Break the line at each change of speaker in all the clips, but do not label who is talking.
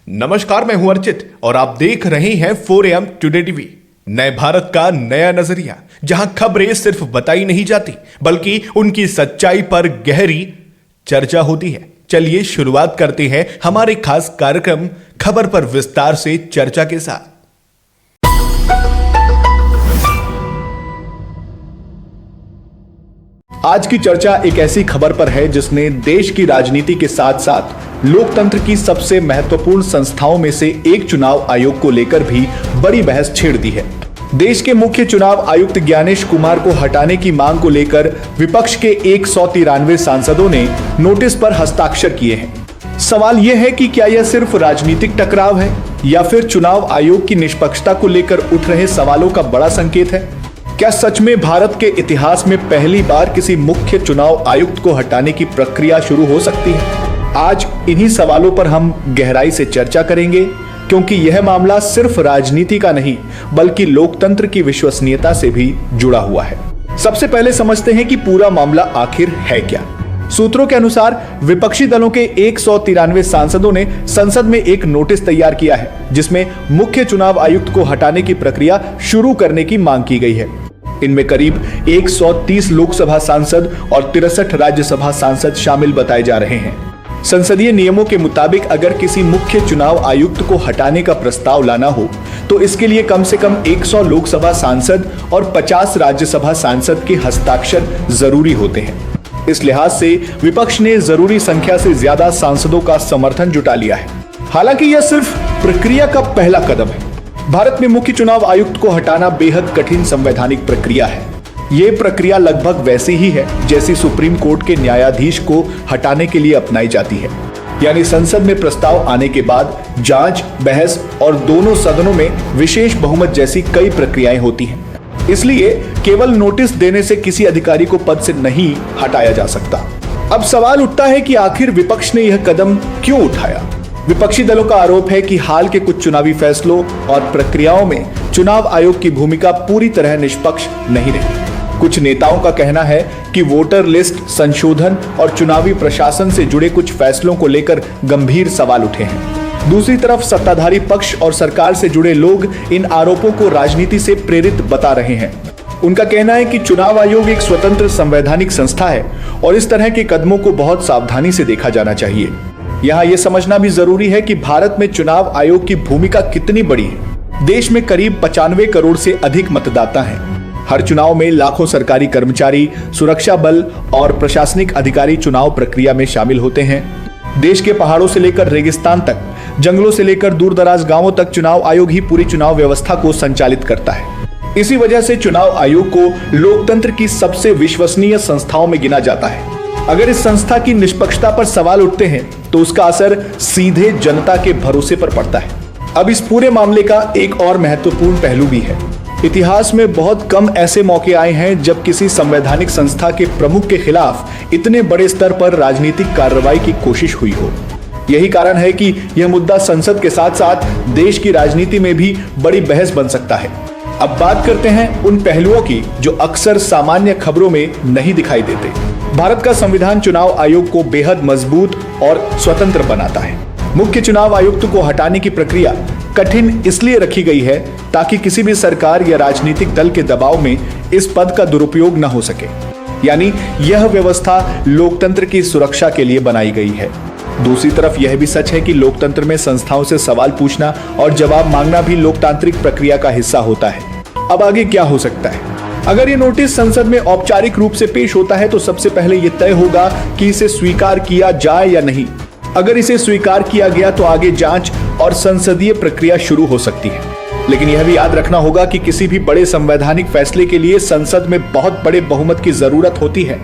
नमस्कार, मैं हूं अर्चित और आप देख रहे हैं 4AM टुडे टीवी। नए भारत का नया नजरिया, जहां खबरें सिर्फ बताई नहीं जाती बल्कि उनकी सच्चाई पर गहरी चर्चा होती है। चलिए शुरुआत करते हैं हमारे खास कार्यक्रम खबर पर विस्तार से चर्चा के साथ। आज की चर्चा एक ऐसी खबर पर है जिसने देश की राजनीति के साथ साथ लोकतंत्र की सबसे महत्वपूर्ण संस्थाओं में से एक चुनाव आयोग को लेकर भी बड़ी बहस छेड़ दी है। देश के मुख्य चुनाव आयुक्त ज्ञानेश कुमार को हटाने की मांग को लेकर विपक्ष के 193 सांसदों ने नोटिस पर हस्ताक्षर किए हैं। सवाल यह है कि क्या यह सिर्फ राजनीतिक टकराव है या फिर चुनाव आयोग की निष्पक्षता को लेकर उठ रहे सवालों का बड़ा संकेत है। क्या सच में भारत के इतिहास में पहली बार किसी मुख्य चुनाव आयुक्त को हटाने की प्रक्रिया शुरू हो सकती है? आज इन्हीं सवालों पर हम गहराई से चर्चा करेंगे, क्योंकि यह मामला सिर्फ राजनीति का नहीं बल्कि लोकतंत्र की विश्वसनीयता से भी जुड़ा हुआ है। सबसे पहले समझते हैं कि पूरा मामला आखिर है क्या। सूत्रों के अनुसार विपक्षी दलों के 193 सांसदों ने संसद में एक नोटिस तैयार किया है, जिसमें मुख्य चुनाव आयुक्त को हटाने की प्रक्रिया शुरू करने की मांग की गई है। इनमें करीब 130 लोकसभा सांसद और 63 राज्यसभा सांसद शामिल बताए जा रहे हैं। संसदीय नियमों के मुताबिक अगर किसी मुख्य चुनाव आयुक्त को हटाने का प्रस्ताव लाना हो तो इसके लिए कम से कम 100 लोकसभा सांसद और 50 राज्यसभा सांसद के हस्ताक्षर जरूरी होते हैं। इस लिहाज से विपक्ष ने जरूरी संख्या से ज्यादा सांसदों का समर्थन जुटा लिया है। हालांकि यह सिर्फ प्रक्रिया का पहला कदम है। भारत में मुख्य चुनाव आयुक्त को हटाना बेहद कठिन संवैधानिक प्रक्रिया है। ये प्रक्रिया लगभग वैसी ही है जैसी सुप्रीम कोर्ट के न्यायाधीश को हटाने के लिए अपनाई जाती है। यानी संसद में प्रस्ताव आने के बाद जांच, बहस और दोनों सदनों में विशेष बहुमत जैसी कई प्रक्रियाएं होती हैं। इसलिए केवल नोटिस देने से किसी अधिकारी को पद से नहीं हटाया जा सकता। अब सवाल उठता है कि आखिर विपक्ष ने यह कदम क्यों उठाया। विपक्षी दलों का आरोप है कि हाल के कुछ चुनावी फैसलों और प्रक्रियाओं में चुनाव आयोग की भूमिका पूरी तरह निष्पक्ष नहीं रही। कुछ नेताओं का कहना है कि वोटर लिस्ट संशोधन और चुनावी प्रशासन से जुड़े कुछ फैसलों को लेकर गंभीर सवाल उठे हैं। दूसरी तरफ सत्ताधारी पक्ष और सरकार से जुड़े लोग इन आरोपों को राजनीति से प्रेरित बता रहे हैं। उनका कहना है कि चुनाव आयोग एक स्वतंत्र संवैधानिक संस्था है और इस तरह के कदमों को बहुत सावधानी से देखा जाना चाहिए। यहाँ यह समझना भी जरूरी है कि भारत में चुनाव आयोग की भूमिका कितनी बड़ी है। देश में करीब 95 करोड़ से अधिक मतदाता हैं। हर चुनाव में लाखों सरकारी कर्मचारी, सुरक्षा बल और प्रशासनिक अधिकारी चुनाव प्रक्रिया में शामिल होते हैं। देश के पहाड़ों से लेकर रेगिस्तान तक, जंगलों से लेकर दूर दराज गांवों तक चुनाव आयोग ही पूरी चुनाव व्यवस्था को संचालित करता है। इसी वजह से चुनाव आयोग को लोकतंत्र की सबसे विश्वसनीय संस्थाओं में गिना जाता है। अगर इस संस्था की निष्पक्षता पर सवाल उठते हैं तो उसका असर सीधे जनता के भरोसे पर पड़ता है। अब इस पूरे मामले का एक और महत्वपूर्ण पहलू भी है। इतिहास में बहुत कम ऐसे मौके आए हैं जब किसी संवैधानिक संस्था के प्रमुख के खिलाफ इतने बड़े स्तर पर राजनीतिक कार्रवाई की कोशिश हुई हो। यही कारण है कि यह मुद्दा संसद के साथ साथ देश की राजनीति में भी बड़ी बहस बन सकता है। अब बात करते हैं उन पहलुओं की जो अक्सर सामान्य खबरों में नहीं दिखाई देते। भारत का संविधान चुनाव आयोग को बेहद मजबूत और स्वतंत्र बनाता है। मुख्य चुनाव आयुक्त को हटाने की प्रक्रिया कठिन इसलिए रखी गई है ताकि किसी भी सरकार या राजनीतिक दल के दबाव में इस पद का दुरुपयोग न हो सके। यानी यह व्यवस्था लोकतंत्र की सुरक्षा के लिए बनाई गई है। दूसरी तरफ यह भी सच है कि लोकतंत्र में संस्थाओं से सवाल पूछना और जवाब मांगना भी लोकतांत्रिक प्रक्रिया का हिस्सा होता है। अब आगे क्या हो सकता है? अगर ये नोटिस संसद में औपचारिक रूप से पेश होता है तो सबसे पहले यह तय होगा कि इसे स्वीकार किया जाए या नहीं। अगर इसे स्वीकार किया गया तो आगे जांच और संसदीय प्रक्रिया शुरू हो सकती है। लेकिन यह भी याद रखना होगा कि किसी भी बड़े संवैधानिक फैसले के लिए संसद में बहुत बड़े बहुमत की जरूरत होती है।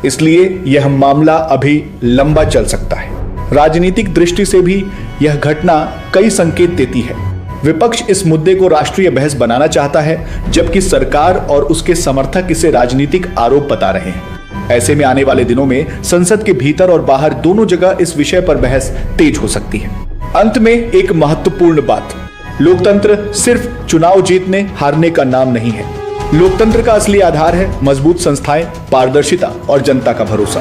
इसलिए यह मामला अभी लंबा चल सकता है। राजनीतिक दृष्टि से भी यह घटना कई संकेत देती है। विपक्ष इस मुद्दे को राष्ट्रीय बहस बनाना चाहता है, जबकि सरकार और उसके समर्थक इसे राजनीतिक आरोप बता रहे हैं। ऐसे में आने वाले दिनों में संसद के भीतर और बाहर दोनों जगह इस विषय पर बहस तेज हो सकती है। अंत में एक महत्वपूर्ण बात, लोकतंत्र सिर्फ चुनाव जीतने हारने का नाम नहीं है। लोकतंत्र का असली आधार है मजबूत संस्थाएं, पारदर्शिता और जनता का भरोसा।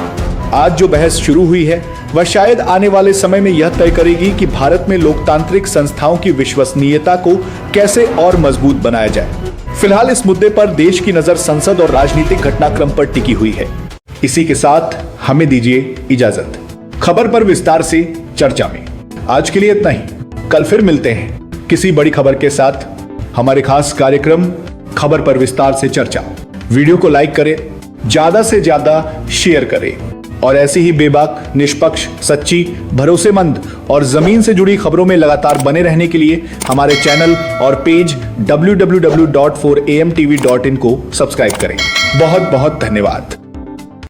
आज जो बहस शुरू हुई है वह शायद आने वाले समय में यह तय करेगी कि भारत में लोकतांत्रिक संस्थाओं की विश्वसनीयता को कैसे और मजबूत बनाया जाए। फिलहाल इस मुद्दे पर देश की नजर संसद और राजनीतिक घटनाक्रम पर टिकी हुई है। इसी के साथ हमें दीजिए इजाजत। खबर पर विस्तार से चर्चा में आज के लिए इतना ही। कल फिर मिलते हैं किसी बड़ी खबर के साथ हमारे खास कार्यक्रम खबर पर विस्तार से चर्चा। वीडियो को लाइक करें, ज्यादा से ज्यादा शेयर करें और ऐसी ही बेबाक, निष्पक्ष, सच्ची, भरोसेमंद और जमीन से जुड़ी खबरों में लगातार बने रहने के लिए हमारे चैनल और पेज www.4amtv.in को सब्सक्राइब करें। बहुत बहुत धन्यवाद।